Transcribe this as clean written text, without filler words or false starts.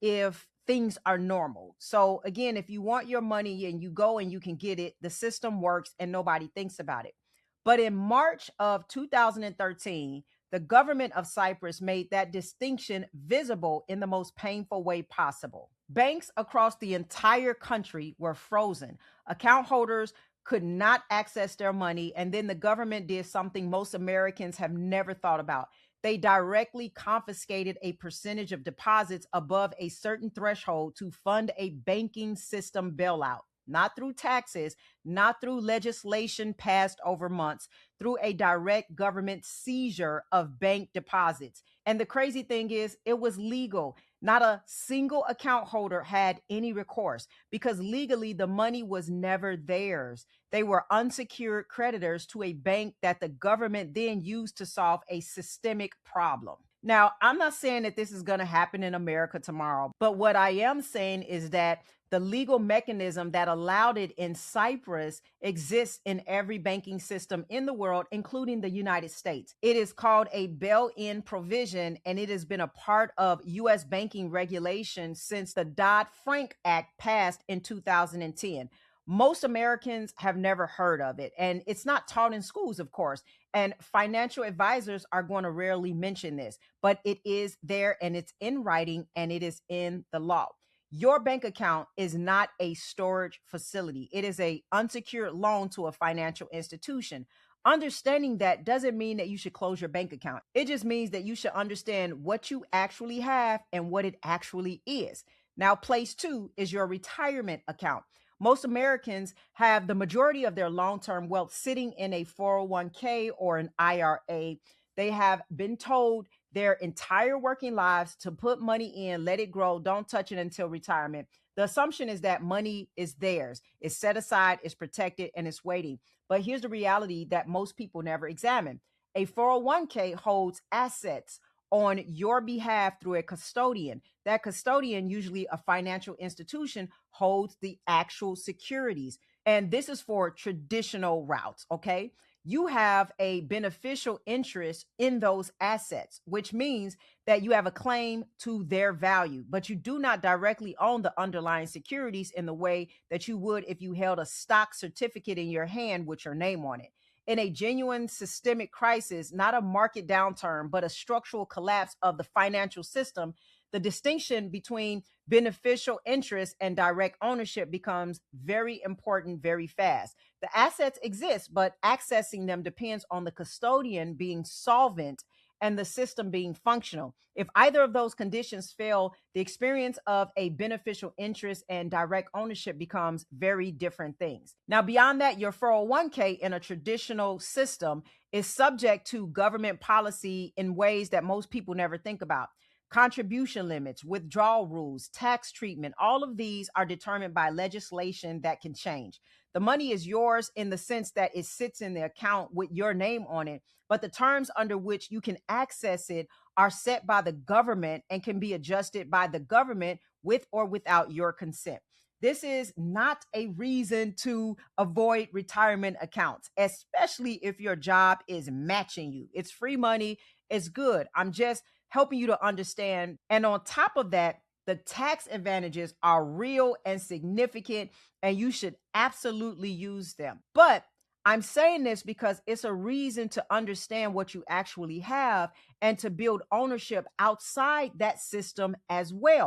if things are normal. So again, if you want your money and you go and you can get it, the system works and nobody thinks about it. But in March of 2013, the government of Cyprus made that distinction visible in the most painful way possible. Banks across the entire country were frozen. Account holders could not access their money. And then the government did something most Americans have never thought about. They directly confiscated a percentage of deposits above a certain threshold to fund a banking system bailout, not through taxes, not through legislation passed over months, through a direct government seizure of bank deposits. And the crazy thing is, it was legal. Not a single account holder had any recourse because legally the money was never theirs. They were unsecured creditors to a bank that the government then used to solve a systemic problem. Now, I'm not saying that this is going to happen in America tomorrow, but what I am saying is that the legal mechanism that allowed it in Cyprus exists in every banking system in the world, including the United States. It is called a bail-in provision, and it has been a part of U.S. banking regulation since the Dodd-Frank Act passed in 2010. Most Americans have never heard of it, and it's not taught in schools, of course. And financial advisors are going to rarely mention this, but it is there and it's in writing and it is in the law. Your bank account is not a storage facility. It is a unsecured loan to a financial institution. Understanding that doesn't mean that you should close your bank account. It just means that you should understand what you actually have and what it actually is. Now, place two is your retirement account. Most Americans have the majority of their long-term wealth sitting in a 401k or an IRA. They have been told their entire working lives to put money in, let it grow, don't touch it until retirement. The assumption is that money is theirs, it's set aside, it's protected, and it's waiting. But here's the reality that most people never examine. A 401k holds assets on your behalf through a custodian. That custodian, usually a financial institution, holds the actual securities. And this is for traditional routes, okay? You have a beneficial interest in those assets, which means that you have a claim to their value, but you do not directly own the underlying securities in the way that you would if you held a stock certificate in your hand with your name on it. In a genuine systemic crisis, not a market downturn, but a structural collapse of the financial system, the distinction between beneficial interest and direct ownership becomes very important very fast. The assets exist, but accessing them depends on the custodian being solvent and the system being functional. If either of those conditions fail, the experience of a beneficial interest and direct ownership becomes very different things. Now, beyond that, your 401k in a traditional system is subject to government policy in ways that most people never think about. Contribution limits, withdrawal rules, tax treatment, all of these are determined by legislation that can change. The money is yours in the sense that it sits in the account with your name on it, but the terms under which you can access it are set by the government and can be adjusted by the government with or without your consent. This is not a reason to avoid retirement accounts, especially if your job is matching you. It's free money, it's good. I'm just helping you to understand. And on top of that, the tax advantages are real and significant, and you should absolutely use them. But I'm saying this because it's a reason to understand what you actually have and to build ownership outside that system as well.